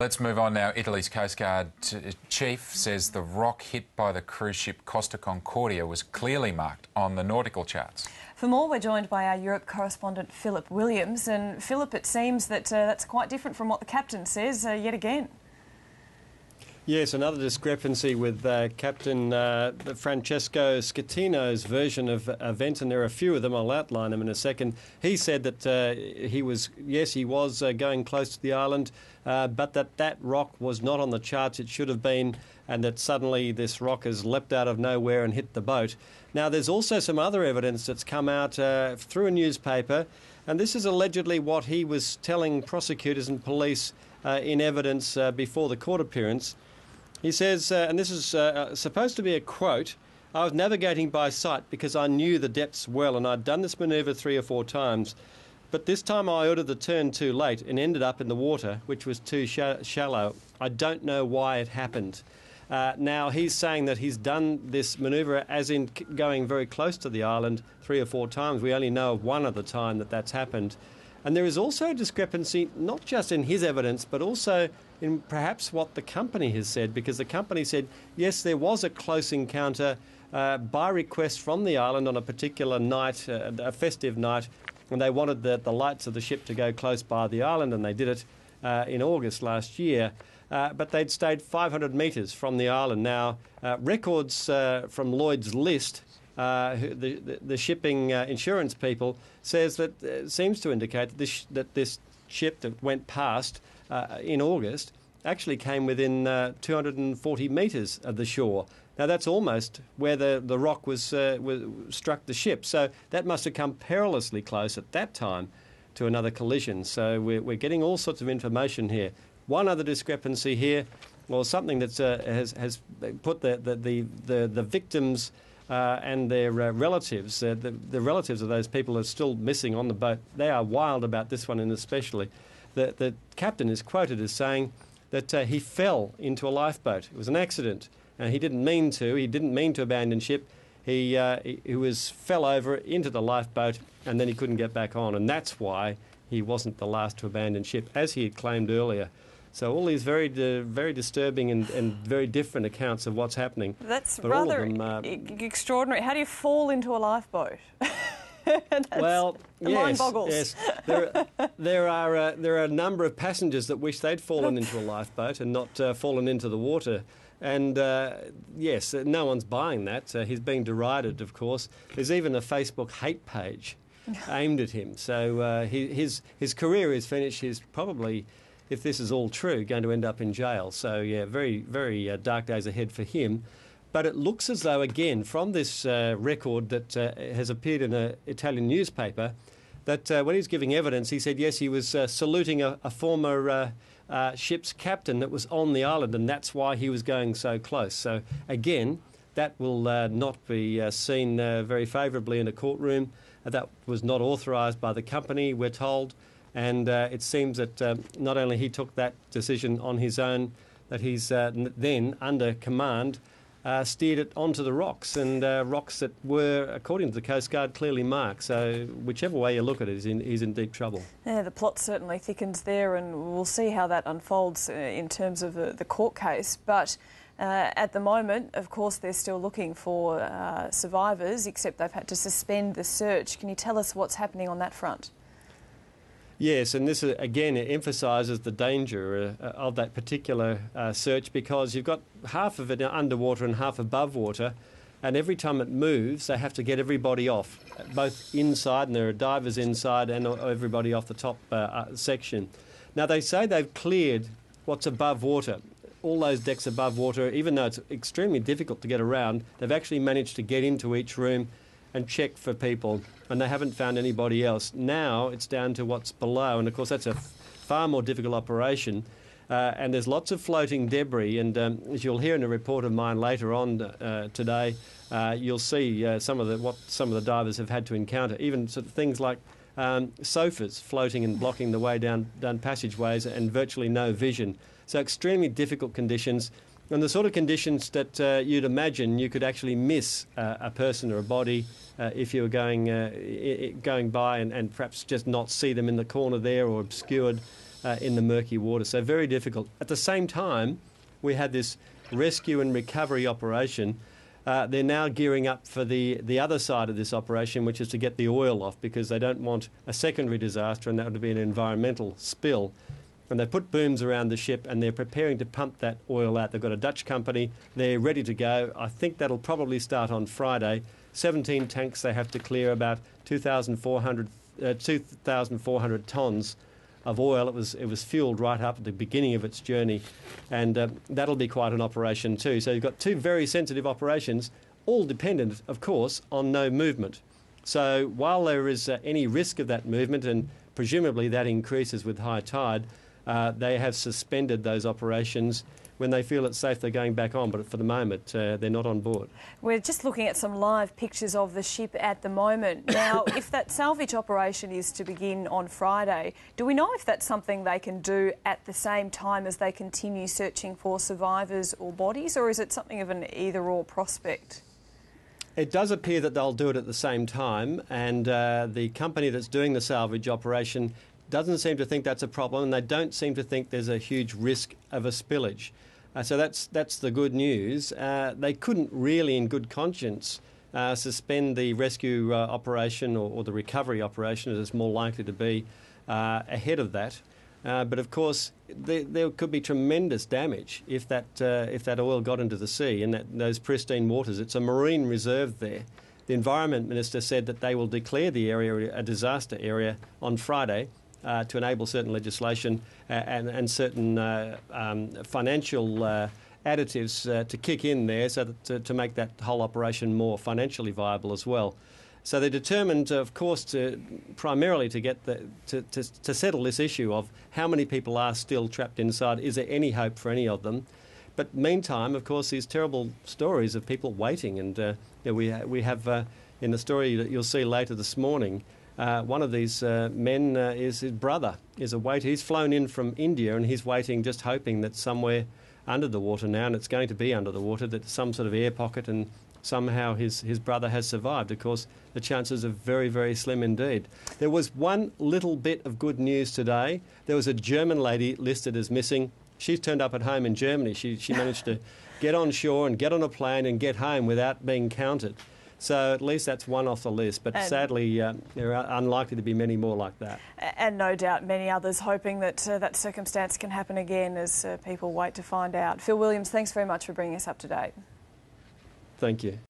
Let's move on now. Italy's Coastguard chief says the rock hit by the cruise ship Costa Concordia was clearly marked on the nautical charts. For more, we're joined by our Europe correspondent Philip Williams. And Philip, it seems that that's quite different from what the captain says yet again. Yes, another discrepancy with Captain Francesco Schettino's version of events, and there are a few of them. I'll outline them in a second. He said that he was going close to the island, but that rock was not on the charts. It should have been, and that suddenly this rock has leapt out of nowhere and hit the boat. Now, there's also some other evidence that's come out through a newspaper, and this is allegedly what he was telling prosecutors and police in evidence before the court appearance. He says, and this is supposed to be a quote, "I was navigating by sight because I knew the depths well, and I'd done this manoeuvre 3 or 4 times. But this time I ordered the turn too late and ended up in the water, which was too shallow. I don't know why it happened." Now, he's saying that he's done this manoeuvre as in going very close to the island 3 or 4 times. We only know of one other time that that's happened. And there is also a discrepancy, not just in his evidence, but also in perhaps what the company has said, because the company said, yes, there was a close encounter by request from the island on a particular night, a festive night, when they wanted the lights of the ship to go close by the island, and they did it in August last year. But they'd stayed 500 metres from the island. Now, records from Lloyd's List, the shipping insurance people, says that seems to indicate that this ship that went past in August actually came within 240 metres of the shore. Now, that's almost where the rock was struck the ship. So that must have come perilously close at that time to another collision. So we're getting all sorts of information here. One other discrepancy here, well, something that has put the victims and their relatives, the relatives of those people are still missing on the boat. They are wild about this one, and especially the captain is quoted as saying that he fell into a lifeboat. It was an accident, and he didn't mean to. He didn't mean to abandon ship. He fell over into the lifeboat, and then he couldn't get back on, and that's why he wasn't the last to abandon ship, as he had claimed earlier. So all these very disturbing and very different accounts of what's happening. That's rather extraordinary. How do you fall into a lifeboat? Well, yes, mind boggles. Yes. There are a number of passengers that wish they'd fallen into a lifeboat and not fallen into the water. And yes, no one's buying that. He's being derided, of course. There's even a Facebook hate page aimed at him. So his career is finished. He's probably, if this is all true, going to end up in jail. So, yeah, very, very dark days ahead for him. But it looks as though, again, from this record that has appeared in an Italian newspaper, that when he was giving evidence, he said, yes, he was saluting a former ship's captain that was on the island, and that's why he was going so close. So, again, that will not be seen very favourably in a courtroom. That was not authorised by the company, we're told. And it seems that not only he took that decision on his own, that he's then, under command, steered it onto the rocks, and rocks that were, according to the Coast Guard, clearly marked. So whichever way you look at it, he's in deep trouble. Yeah, the plot certainly thickens there, and we'll see how that unfolds in terms of the court case. But at the moment, of course, they're still looking for survivors, except they've had to suspend the search. Can you tell us what's happening on that front? Yes, and this, again, it emphasises the danger of that particular search, because you've got half of it underwater and half above water, and every time it moves, they have to get everybody off, both inside, and there are divers inside, and everybody off the top section. Now, they say they've cleared what's above water. All those decks above water, even though it's extremely difficult to get around, they've actually managed to get into each room and check for people, and they haven't found anybody else. Now it's down to what's below, and of course that's a far more difficult operation, and there's lots of floating debris, and as you'll hear in a report of mine later on today, you'll see what some of the divers have had to encounter, even sort of things like sofas floating and blocking the way down passageways, and virtually no vision. So extremely difficult conditions. And the sort of conditions that you'd imagine you could actually miss a person or a body if you were going by and perhaps just not see them in the corner there, or obscured. in the murky water. So very difficult. At the same time, we had this rescue and recovery operation. They're now gearing up for the other side of this operation, which is to get the oil off, because they don't want a secondary disaster, and that would be an environmental spill. And they put booms around the ship, and they're preparing to pump that oil out. They've got a Dutch company. They're ready to go. I think that'll probably start on Friday. 17 tanks they have to clear, about 2,400 tonnes of oil. It was fuelled right up at the beginning of its journey, and that'll be quite an operation too. So you've got two very sensitive operations, all dependent, of course, on no movement. So while there is any risk of that movement, and presumably that increases with high tide, they have suspended those operations. When they feel it's safe, they're going back on, but for the moment, they're not on board. We're just looking at some live pictures of the ship at the moment. Now, if that salvage operation is to begin on Friday, do we know if that's something they can do at the same time as they continue searching for survivors or bodies, or is it something of an either-or prospect? It does appear that they'll do it at the same time, and the company that's doing the salvage operation doesn't seem to think that's a problem, and they don't seem to think there's a huge risk of a spillage. So that's the good news. They couldn't really, in good conscience, suspend the rescue operation or the recovery operation, as it's more likely to be, ahead of that. But of course, there could be tremendous damage if that oil got into the sea and those pristine waters. It's a marine reserve there. The Environment Minister said that they will declare the area a disaster area on Friday, to enable certain legislation and certain financial additives to kick in there, so that to make that whole operation more financially viable as well. So they're determined, of course, primarily to get to settle this issue of how many people are still trapped inside. Is there any hope for any of them? But meantime, of course, these terrible stories of people waiting, and we have in the story that you'll see later this morning. One of these men is his brother, is a waiter. He's flown in from India, and he's waiting, just hoping that somewhere under the water now, and it's going to be under the water, that some sort of air pocket, and somehow his brother has survived. Of course, the chances are very, very slim indeed. There was one little bit of good news today. There was a German lady listed as missing. She's turned up at home in Germany. She managed to get on shore and get on a plane and get home without being counted. So at least that's one off the list, but sadly there are unlikely to be many more like that. And no doubt many others hoping that that circumstance can happen again as people wait to find out. Phil Williams, thanks very much for bringing us up to date. Thank you.